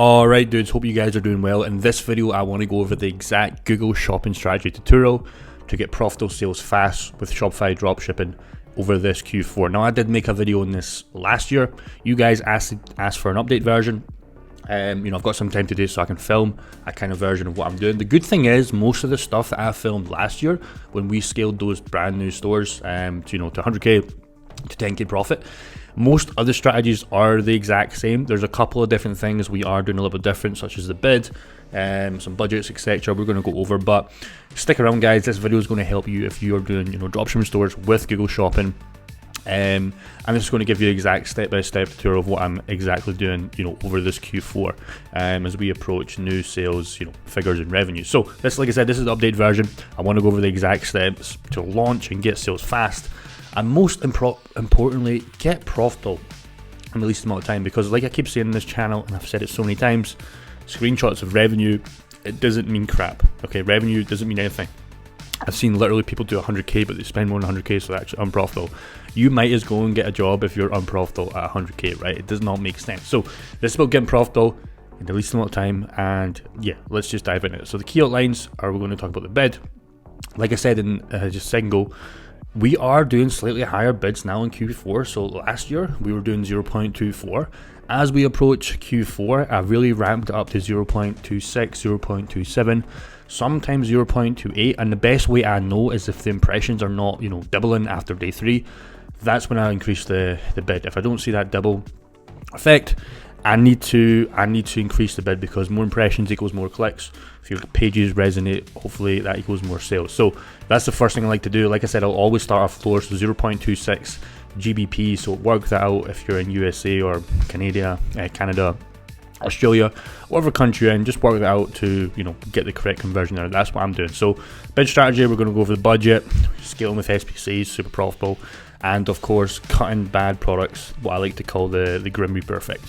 Alright dudes, hope you guys are doing well. In this video I want to go over the exact Google shopping strategy tutorial to get profitable sales fast with Shopify Dropshipping over this Q4. Now I did make a video on this last year. You guys asked for an update version. I've got some time today so I can film a kind of version of what I'm doing. The good thing is most of the stuff that I filmed last year when we scaled those brand new stores to 100k to 10k profit, most other strategies are the exact same. There's a couple of different things we are doing a little bit different, such as the bid, some budgets, etc. We're going to go over, but stick around guys. This video is going to help you if you are doing dropshipping stores with Google Shopping. I'm just going to give you the exact step-by-step tutorial of what I'm exactly doing over this Q4 as we approach new sales figures and revenue. So this, like I said, this is the update version. I want to go over the exact steps to launch and get sales fast, and most importantly, get profitable in the least amount of time. Because like I keep saying in this channel, and I've said it so many times, screenshots of revenue, it doesn't mean crap. Okay, revenue doesn't mean anything. I've seen literally people do 100k but they spend more than 100k, so they're actually unprofitable. You might as go and get a job if you're unprofitable at 100k, right? It does not make sense. So this is about getting profitable in the least amount of time, and yeah, let's just dive into it. So the key outlines are, we're going to talk about the bid. Like I said in just a second ago, we are doing slightly higher bids now in Q4. So last year we were doing 0.24. As we approach Q4, I've really ramped it up to 0.26, 0.27, sometimes 0.28. And the best way I know is if the impressions are not, doubling after day 3, that's when I increase the bid. If I don't see that double effect, I need to increase the bid, because more impressions equals more clicks. If your pages resonate, hopefully that equals more sales. So that's the first thing I like to do. Like I said, I'll always start off lower, so 0.26 GBP. So work that out if you're in USA or Canada, Australia, whatever country you're in. Just work that out to get the correct conversion there. That's what I'm doing. So bid strategy, we're going to go over the budget, scaling with SPCs, super profitable, and of course cutting bad products, what I like to call the Grim Reaper effect.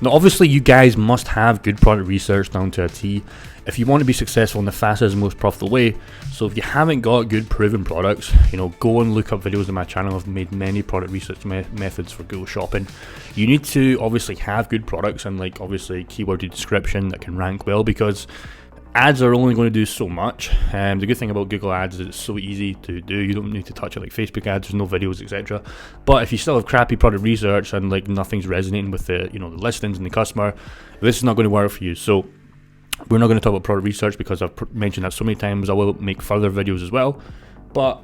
Now obviously you guys must have good product research down to a T if you want to be successful in the fastest and most profitable way. So if you haven't got good proven products, go and look up videos on my channel. I've made many product research methods for Google Shopping. You need to obviously have good products and obviously keyword description that can rank well, because ads are only going to do so much. The good thing about Google ads is it's so easy to do. You don't need to touch it like Facebook ads. There's no videos, etc. But if you still have crappy product research and nothing's resonating with the the listings and the customer, this is not going to work for you. So we're not going to talk about product research because I've mentioned that so many times. I will make further videos as well. But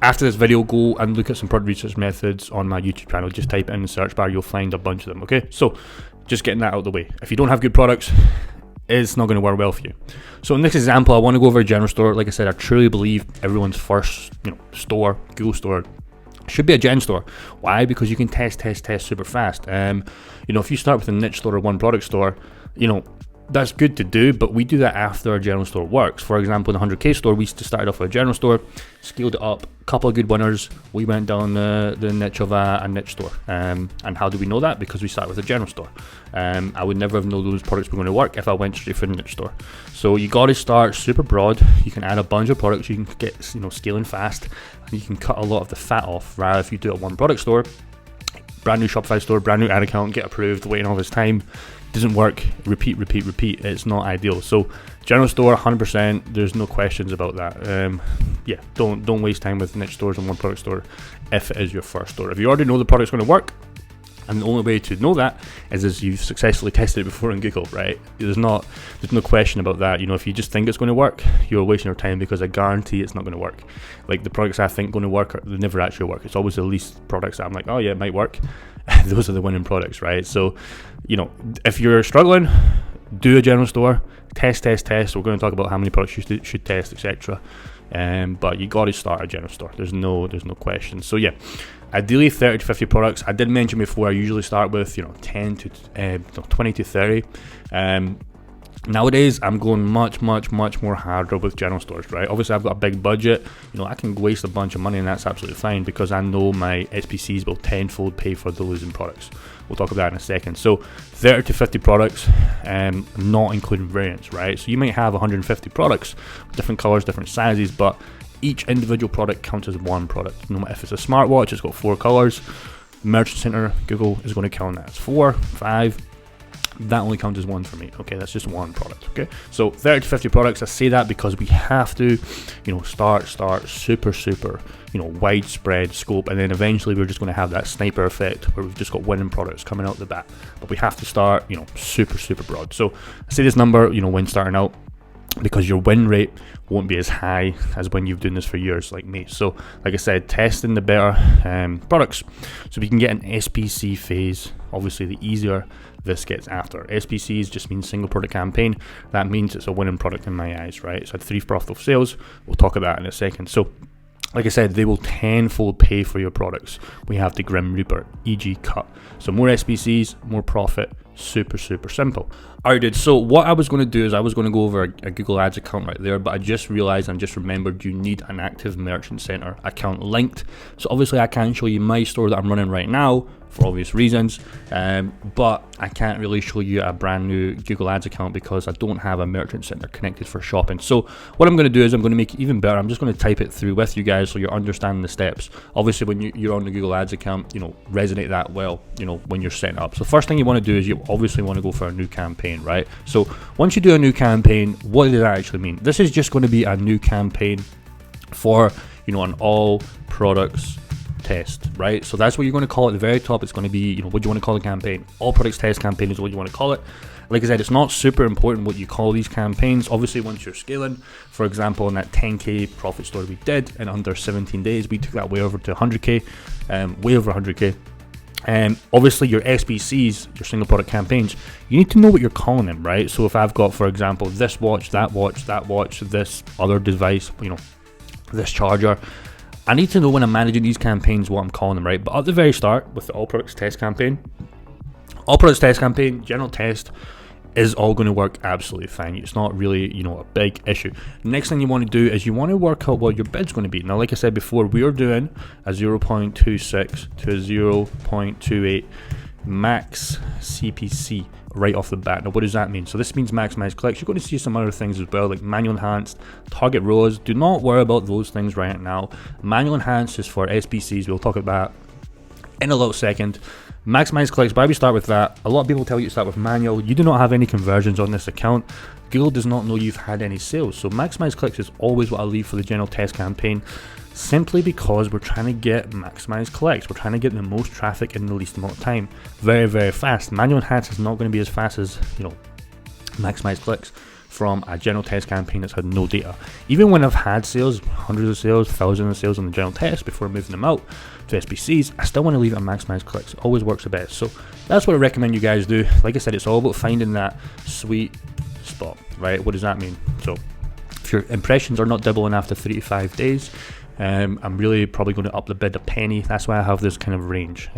after this video, go and look at some product research methods on my YouTube channel. Just type it in the search bar, you'll find a bunch of them. Okay, so just getting that out of the way. If you don't have good products, it's not going to work well for you. So in this example, I want to go over a general store. Like I said, I truly believe everyone's first store, Google store, should be a gen store. Why? Because you can test super fast. If you start with a niche store or one product store, that's good to do, but we do that after our general store works. For example, in the 100k store, we started off with a general store, scaled it up, a couple of good winners, we went down the niche of a niche store. And how do we know that? Because we started with a general store. I would never have known those products were going to work if I went straight for the niche store. So you got to start super broad. You can add a bunch of products, you can get scaling fast, and you can cut a lot of the fat off. Rather, if you do a one product store, brand new Shopify store, brand new ad account, get approved, waiting all this time, doesn't work, repeat, it's not ideal. So general store 100%, there's no questions about that. Don't waste time with niche stores and one product store if it is your first store. If you already know the product's going to work, and the only way to know that is you've successfully tested it before in Google, right? There's no question about that. If you just think it's going to work, you're wasting your time, because I guarantee it's not going to work. Like the products I think going to work, they never actually work. It's always the least products that I'm like, oh yeah, it might work. Those are the winning products, right? So if you're struggling, do a general store, test. We're going to talk about how many products you should test, etc. But you got to start a general store. There's no question. So yeah, ideally 30 to 50 products. I did mention before, I usually start with 10 to 20 to 30. Nowadays I'm going much more harder with general stores, right? Obviously I've got a big budget, I can waste a bunch of money, and that's absolutely fine, because I know my SPCs will tenfold pay for the losing products. We'll talk about that in a second. So 30 to 50 products, not including variants, right? So you might have 150 products, different colors, different sizes, but each individual product counts as one product. No matter if it's a smartwatch, it's got 4 colors. Merchant Center, Google is going to count that as 4, 5. that only counts as one for me. Okay, that's just one product. Okay, so 30 to 50 products. I say that because we have to, start super, widespread scope, and then eventually we're just going to have that sniper effect where we've just got winning products coming out the bat. But we have to start, super broad. So I say this number, when starting out, because your win rate won't be as high as when you've done this for years like me. So like I said, testing the better products, so we can get an SPC phase. Obviously the easier this gets after. SPCs just means single product campaign. That means it's a winning product in my eyes, right? So I had 3 profitable sales. We'll talk about that in a second. So like I said, they will tenfold pay for your products. We have the Grim Reaper, e.g. cut. So more SPCs, more profit, super simple. Alright dude, so what I was going to do is I was going to go over a Google Ads account right there, but I just realized and just remembered you need an active Merchant Center account linked. So obviously I can't show you my store that I'm running right now for obvious reasons, but I can't really show you a brand new Google Ads account because I don't have a Merchant Center connected for shopping. So what I'm going to do is I'm going to make it even better. I'm just going to type it through with you guys so you're understanding the steps. Obviously when you're on the Google Ads account, resonate that well, when you're setting up. So first thing you want to do is you obviously want to go for a new campaign, right? So once you do a new campaign, what does that actually mean? This is just going to be a new campaign for, an all products test, right? So that's what you're going to call it at the very top. It's going to be, what do you want to call the campaign? All products test campaign is what you want to call it. Like I said, it's not super important what you call these campaigns. Obviously, once you're scaling, for example, in that 10K profit story we did in under 17 days, we took that way over to 100K, way over 100K. Obviously your SBCs, your single product campaigns, you need to know what you're calling them, right? So if I've got, for example, this watch, that watch, this other device, this charger, I need to know when I'm managing these campaigns what I'm calling them, right? But at the very start with the all products test campaign, general test is all going to work absolutely fine. It's not really, a big issue. Next thing you want to do is you want to work out what your bid's going to be. Now, like I said before, we are doing a 0.26 to a 0.28 max CPC right off the bat. Now, what does that mean? So this means maximize clicks. You're going to see some other things as well, like manual enhanced, target ROAS. Do not worry about those things right now. Manual enhanced is for SBCs. We'll talk about in a little second. Maximize clicks, why we start with that? A lot of people tell you to start with manual. You do not have any conversions on this account. Google does not know you've had any sales. So maximize clicks is always what I leave for the general test campaign, simply because we're trying to get maximize clicks. We're trying to get the most traffic in the least amount of time. Very fast. Manual enhance is not going to be as fast as, maximize clicks from a general test campaign that's had no data. Even when I've had sales, hundreds of sales, thousands of sales on the general test before moving them out to SBCs, I still want to leave it on maximize clicks. It always works the best. So that's what I recommend you guys do. Like I said, it's all about finding that sweet spot, right? What does that mean? So if your impressions are not doubling after 3 to 5 days, I'm really probably going to up the bid a penny. That's why I have this kind of range.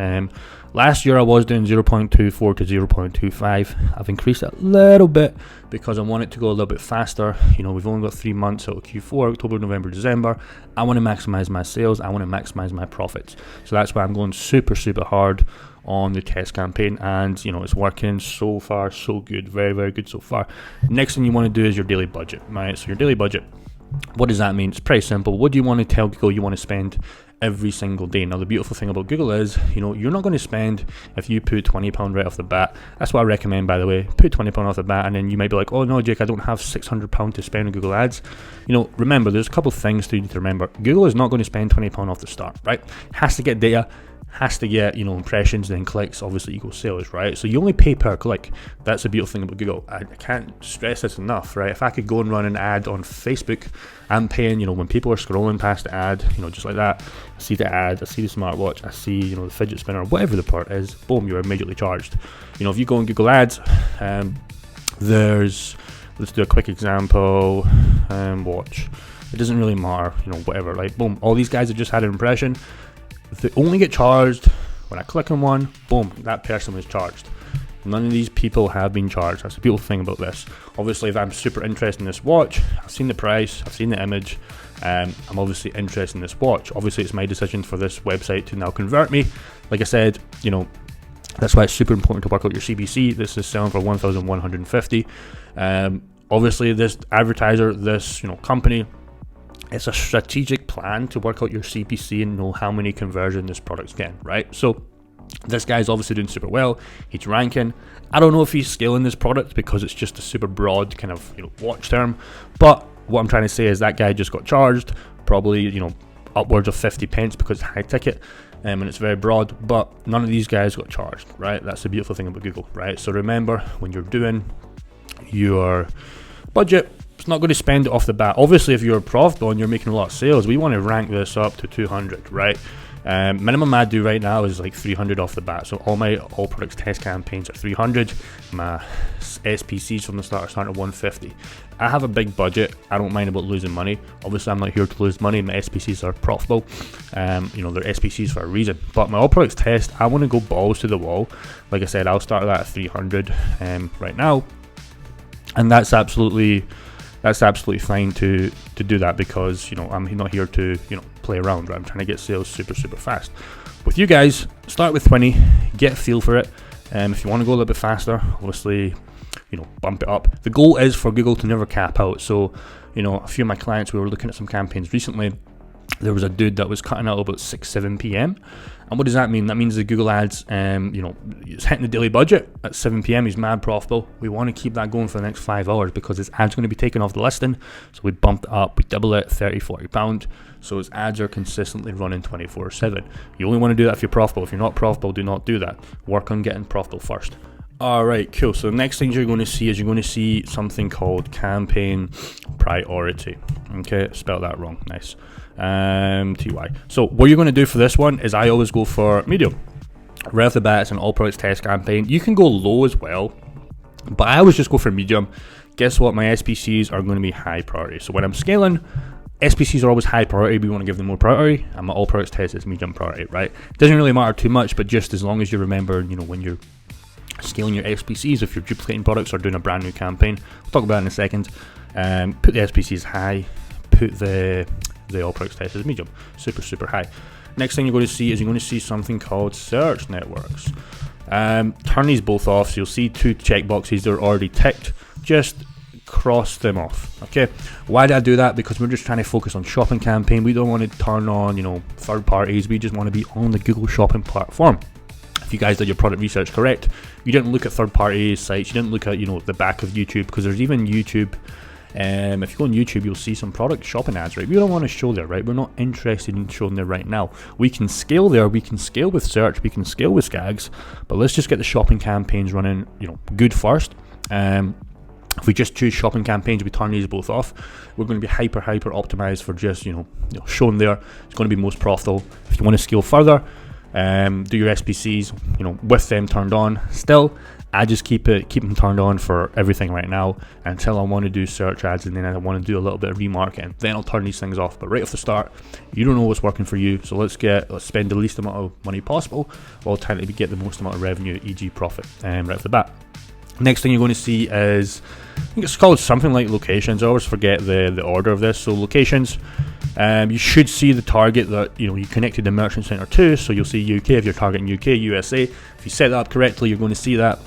Last year I was doing 0.24 to 0.25. I've increased it a little bit because I want it to go a little bit faster. We've only got 3 months out of Q4, October, November, December. I want to maximize my sales. I want to maximize my profits. So that's why I'm going super hard on the test campaign, and it's working so far. So good, very good so far. Next thing you want to do is your daily budget, right? So your daily budget, what does that mean? It's pretty simple. What do you want to tell Google you want to spend every single day? Now, the beautiful thing about Google is, you're not going to spend, if you put £20 right off the bat, that's what I recommend, by the way, put £20 off the bat, and then you might be like, oh no, Jake, I don't have £600 to spend on Google Ads. Remember, there's a couple of things you need to remember. Google is not going to spend £20 off the start, right? Has to get data, has to get, impressions, then clicks, obviously equals sales, right? So you only pay per click. That's the beautiful thing about Google. I can't stress this enough, right? If I could go and run an ad on Facebook, I'm paying, when people are scrolling past the ad, just like that, I see the ad, I see the smartwatch, I see, the fidget spinner, whatever the part is, boom, you're immediately charged. If you go on Google Ads, let's do a quick example, watch. It doesn't really matter, whatever, like, boom, all these guys have just had an impression. They only get charged when I click on one, boom, that person was charged. None of these people have been charged. That's the beautiful thing about this. Obviously, if I'm super interested in this watch, I've seen the price, I've seen the image, I'm obviously interested in this watch. Obviously, it's my decision for this website to now convert me. Like I said, that's why it's super important to work out your CPC. This is selling for 1,150. Obviously, this advertiser, this company, it's a strategic plan to work out your CPC and know how many conversion this product's getting, right? So This guy's obviously doing super well. He's ranking. I don't know if he's scaling this product because it's just a super broad kind of watch term. But what I'm trying to say is that guy just got charged probably upwards of 50 pence because it's high ticket and it's very broad. But none of these guys got charged, right? That's the beautiful thing about Google, right? So remember, when you're doing your budget, it's not going to spend it off the bat. Obviously, if you're profitable and you're making a lot of sales, we want to rank this up to 200, right? Minimum I do right now is like 300 off the bat. So all my all products test campaigns are 300. My SPCs from the start are starting at 150. I have a big budget. I don't mind about losing money. Obviously, I'm not here to lose money. My SPCs are profitable. They're SPCs for a reason. But my all products test, I want to go balls to the wall. Like I said, I'll start that at 300 right now, and that's absolutely fine to do that because I'm not here to play around, right? I'm trying to get sales super fast. With you guys, start with 20, get a feel for it. If you want to go a little bit faster, obviously bump it up. The goal is for Google to never cap out. So a few of my clients, we were looking at some campaigns recently. There was a dude that was cutting out about 6-7 p.m. And what does that mean? That means the Google ads, he's hitting the daily budget at 7 p.m. He's mad profitable. We want to keep that going for the next 5 hours because his ads going to be taken off the listing. So we bump it up, we double it, 30, 40 pound. So his ads are consistently running 24/7. You only want to do that if you're profitable. If you're not profitable, do not do that. Work on getting profitable first. All right, cool. So the next thing you're going to see something called campaign priority. Okay, spelled that wrong. Nice. TY. So what you're going to do for this one is I always go for medium. Right off the bat, it's an all products test campaign. You can go low as well, but I always just go for medium. Guess what? My SPCs are going to be high priority. So when I'm scaling, SPCs are always high priority. We want to give them more priority, and my all products test is medium priority, right? It doesn't really matter too much, but just as long as you remember, when you're scaling your SPCs, if you're duplicating products or doing a brand new campaign, we'll talk about it in a second. Put the SPCs high, put the all products test as medium, super high. Next thing you're going to see is something called search networks. Turn these both off, so you'll see 2 checkboxes. They're already ticked. Just cross them off. Okay, why did I do that? Because we're just trying to focus on shopping campaign. We don't want to turn on third parties. We just want to be on the Google shopping platform. If you guys did your product research correct, you didn't look at third party sites, you didn't look at the back of YouTube, because there's even YouTube. If you go on YouTube, you'll see some product shopping ads, right? We don't want to show there, right? We're not interested in showing there right now. We can scale there, we can scale with search, we can scale with SCAGs, but let's just get the shopping campaigns running, good first. If we just choose shopping campaigns, we turn these both off. We're going to be hyper optimized for just showing there. It's going to be most profitable. If you want to scale further, do your SPCs, with them turned on. Still, I just keep them turned on for everything right now until I want to do search ads, and then I want to do a little bit of remarketing. Then I'll turn these things off. But right off the start, you don't know what's working for you, so let's spend the least amount of money possible while trying to get the most amount of revenue, e.g. profit, right off the bat. Next thing you're going to see is, I think it's called something like locations. I always forget the order of this. So locations, you should see the target that you connected the merchant center to. So you'll see UK if you're targeting UK, USA. If you set that up correctly, you're going to see that.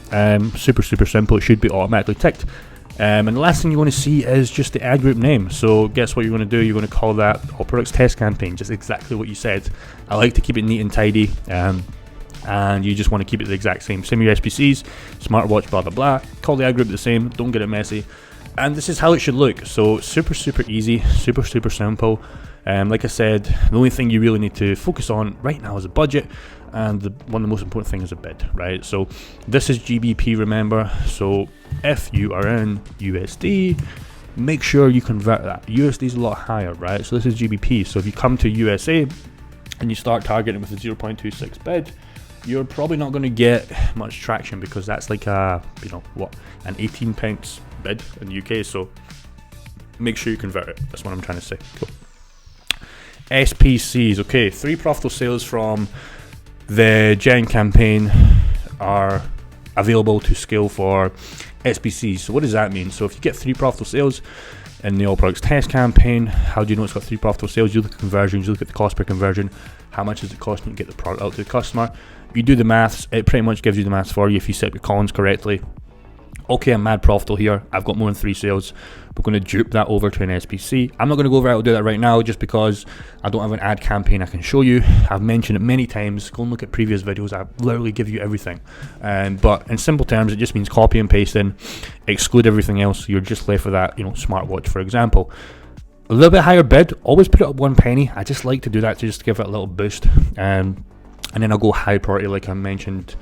Super simple. It should be automatically ticked. And the last thing you want to see is just the ad group name. So guess what you're going to do? You're going to call that all products test campaign. Just exactly what you said. I like to keep it neat and tidy. And you just want to keep it the exact same. Same with your SPCs, smartwatch, blah, blah, blah. Call the ad group the same, don't get it messy. And this is how it should look. So super easy, super simple. Like I said, the only thing you really need to focus on right now is a budget. And one of the most important things is a bid, right? So this is GBP, remember. So if you are in USD, make sure you convert that. USD is a lot higher, right? So this is GBP. So if you come to USA and you start targeting with a 0.26 bid, you're probably not going to get much traction because that's like an 18 pence bid in the UK. So make sure you convert it. That's what I'm trying to say. Cool. SPCs. Okay, 3 profitable sales from the Gen campaign are available to scale for SPCs. So what does that mean? So if you get 3 profitable sales in the all products test campaign, how do you know it's got 3 profitable sales? You look at conversions, you look at the cost per conversion. How much is it costing you to get the product out to the customer? You do the maths, it pretty much gives you the maths for you if you set up your columns correctly. okay, I'm mad profitable here, I've got more than 3 sales, we're going to dupe that over to an SPC. I'm not going to go over how to do that right now just because I don't have an ad campaign I can show you. I've mentioned it many times. Go and look at previous videos. I literally give you everything. But in simple terms, it just means copy and paste in, exclude everything else. You're just left with that, smartwatch, for example. A little bit higher bid, always put it up 1 penny. I just like to do that to just give it a little boost. And then I'll go high priority like I mentioned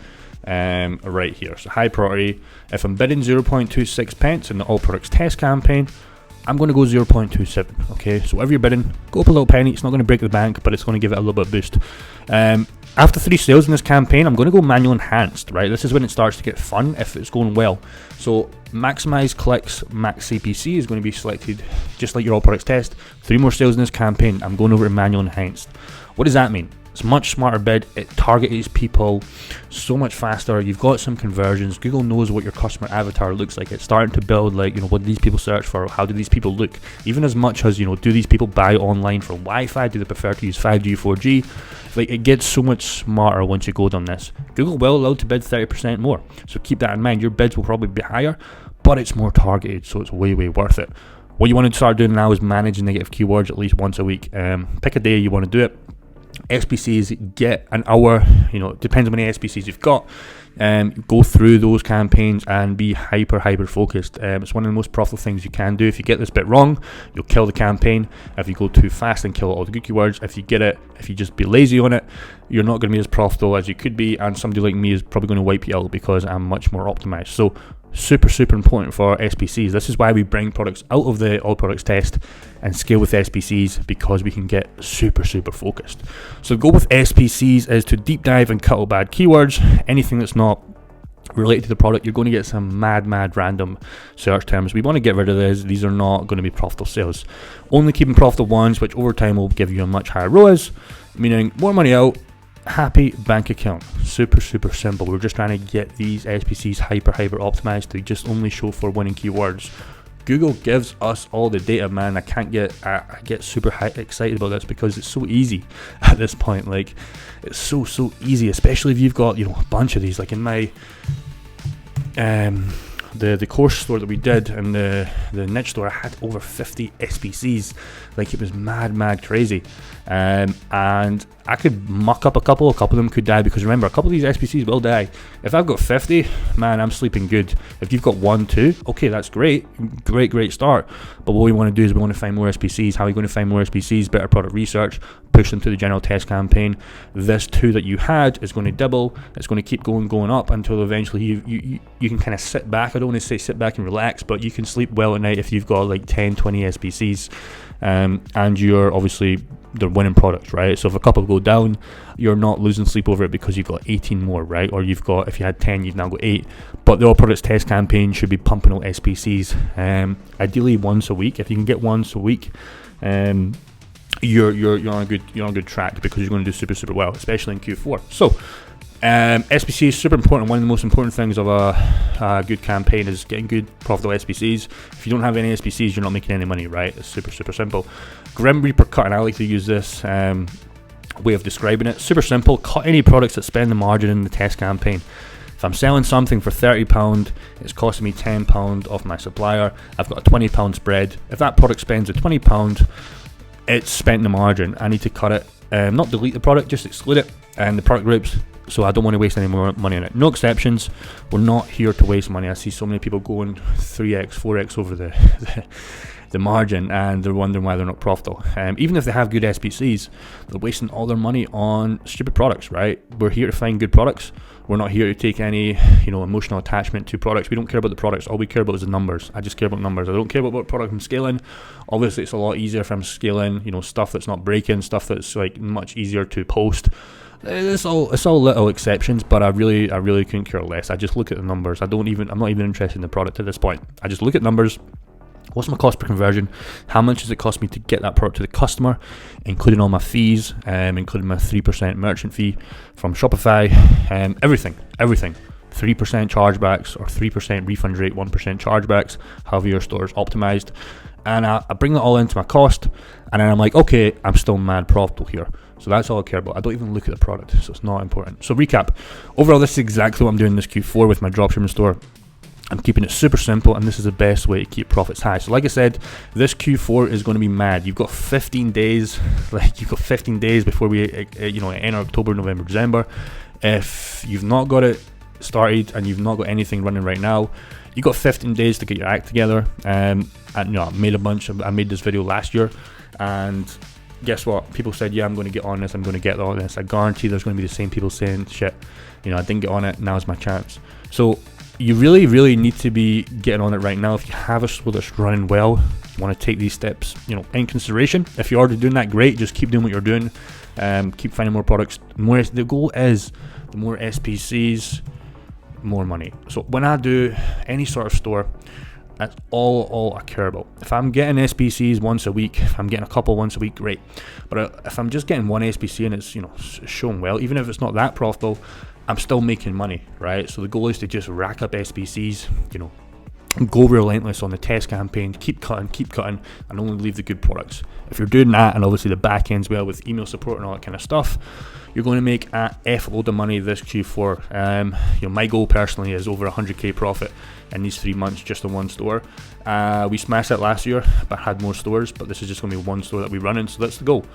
right here. So high priority, if I'm bidding 0.26 pence in the all products test campaign, I'm going to go 0.27. okay, so whatever you're bidding, go up a little penny. It's not going to break the bank, but it's going to give it a little bit of boost. After 3 sales in this campaign, I'm going to go manual enhanced, right? This is when it starts to get fun if it's going well. So maximize clicks, max CPC is going to be selected just like your all products test. 3 more sales in this campaign, I'm going over to manual enhanced. What does that mean? It's much smarter bid. It targets people so much faster. You've got some conversions. Google knows what your customer avatar looks like. It's starting to build what do these people search for? How do these people look? Even as much as, do these people buy online for Wi-Fi? Do they prefer to use 5G, 4G? It gets so much smarter once you go on this. Google will allow to bid 30% more. So keep that in mind. Your bids will probably be higher, but it's more targeted. So it's way, way worth it. What you want to start doing now is manage negative keywords at least once a week. Pick a day you want to do it. SPCs, get an hour, depends on how many SPCs you've got. Go through those campaigns and be hyper focused. It's one of the most profitable things you can do. If you get this bit wrong, you'll kill the campaign. If you go too fast and kill all the good keywords, if you just be lazy on it, you're not going to be as profitable as you could be, and somebody like me is probably going to wipe you out because I'm much more optimized. So super important for SPCs. This is why we bring products out of the all products test and scale with SPCs, because we can get super focused. So go with SPCs is to deep dive and cut out bad keywords. Anything that's not related to the product, you're going to get some mad random search terms. We want to get rid of these. These are not going to be profitable sales. Only keeping profitable ones, which over time will give you a much higher ROAS, meaning more money out, happy bank account. Super simple. We're just trying to get these SPCs hyper optimized to just only show for winning keywords. Google gives us all the data, man. I get super excited about this because it's so easy at this point. It's so easy, especially if you've got a bunch of these. Like in my the course store that we did and the niche store, I had over 50 SPCs. It was mad crazy. And I could muck up a couple of them could die, because remember, a couple of these SPCs will die. If I've got 50, man, I'm sleeping good. If you've got 1, 2, okay, that's great start. But what we want to do is we want to find more SPCs. How are we going to find more SPCs? Better product research, push them to the general test campaign. This 2 that you had is going to double. It's going to keep going up until eventually you can kind of sit back. I don't want to say sit back and relax, but you can sleep well at night if you've got 10, 20 SPCs. And you're obviously, they're winning products, right? So if a couple go down, you're not losing sleep over it because you've got 18 more, right? Or you've got, if you had 10, you've now got 8. But the all products test campaign should be pumping out SPCs, ideally once a week. If you can get once a week, you're on a good track, because you're going to do super well, especially in Q4. So SPC is super important. One of the most important things of a good campaign is getting good profitable SPCs. If you don't have any SPCs, you're not making any money, right? It's super simple. Grim Reaper cut, and I like to use this way of describing it. Super simple. Cut any products that spend the margin in the test campaign. If I'm selling something for £30, it's costing me £10 off my supplier. I've got a £20 spread. If that product spends a £20, it's spent the margin. I need to cut it. Not delete the product, just exclude it and the product groups. So I don't want to waste any more money on it. No exceptions. We're not here to waste money. I see so many people going 3x, 4x over the margin, and they're wondering why they're not profitable. Even if they have good SPCs, they're wasting all their money on stupid products, right? We're here to find good products. We're not here to take any, emotional attachment to products. We don't care about the products. All we care about is the numbers. I just care about numbers. I don't care about what product I'm scaling. Obviously, it's a lot easier if I'm scaling, stuff that's not breaking, stuff that's much easier to post. It's all little exceptions, but I really couldn't care less. I just look at the numbers. I'm not even interested in the product at this point. I just look at numbers. What's my cost per conversion? How much does it cost me to get that product to the customer, including all my fees, including my 3% merchant fee from Shopify, everything. 3% chargebacks or 3% refund rate, 1% chargebacks, however your store is optimized. And I bring that all into my cost, and then I'm like, okay, I'm still mad profitable here. So that's all I care about. I don't even look at the product, so it's not important. So recap. Overall, this is exactly what I'm doing this Q4 with my dropshipping store. I'm keeping it super simple, and this is the best way to keep profits high. So like I said, this Q4 is going to be mad. You've got 15 days, before we enter October, November, December. If you've not got it started and you've not got anything running right now, you've got 15 days to get your act together. And I made this video last year, and guess what? People said, yeah, I'm going to get on this, I'm going to get on this. I guarantee there's going to be the same people saying, shit, I didn't get on it, now's my chance. So you really, really need to be getting on it right now. If you have a store that's running well, you want to take these steps, in consideration. If you're already doing that, great. Just keep doing what you're doing. Keep finding more products. The goal is the more SPCs, more money. So when I do any sort of store, that's all I care about. If I'm getting SPCs once a week, if I'm getting a couple once a week, great. But if I'm just getting one SPC and it's showing well, even if it's not that profitable, I'm still making money, right? So the goal is to just rack up SPCs, go relentless on the test campaign, keep cutting, and only leave the good products. If you're doing that, and obviously the back end's well with email support and all that kind of stuff, you're going to make a F load of money this Q4. My goal personally is over 100k profit in these 3 months just in one store. We smashed it last year, but had more stores, but this is just going to be one store that we run in, so that's the goal.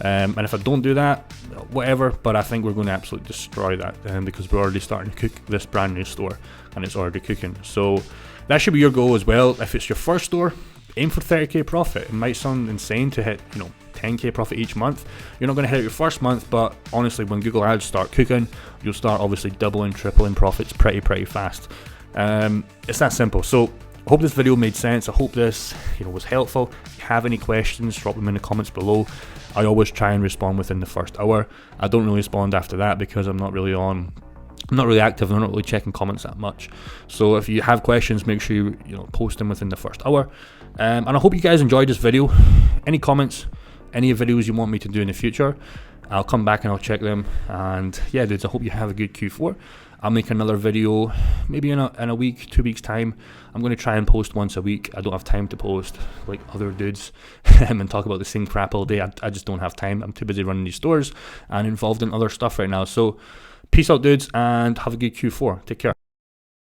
And if I don't do that, whatever, but I think we're going to absolutely destroy that because we're already starting to cook this brand new store, and it's already cooking. So that should be your goal as well. If it's your first store, aim for 30k profit. It might sound insane to hit 10k profit each month. You're not going to hit it your first month, but honestly, when Google ads start cooking, you'll start obviously doubling, tripling profits pretty fast. It's that simple. So I hope this video made sense. I hope this was helpful. If you have any questions, drop them in the comments below. I always try and respond within the first hour. I don't really respond after that because I'm not really active. I'm not really checking comments that much. So if you have questions, make sure you post them within the first hour. And I hope you guys enjoyed this video. Any comments, any videos you want me to do in the future, I'll come back and I'll check them. And yeah, dudes, I hope you have a good Q4. I'll make another video maybe in a week, 2 weeks time. I'm going to try and post once a week. I don't have time to post like other dudes and talk about the same crap all day. I just don't have time. I'm too busy running these stores and involved in other stuff right now. So peace out, dudes, and have a good Q4. Take care.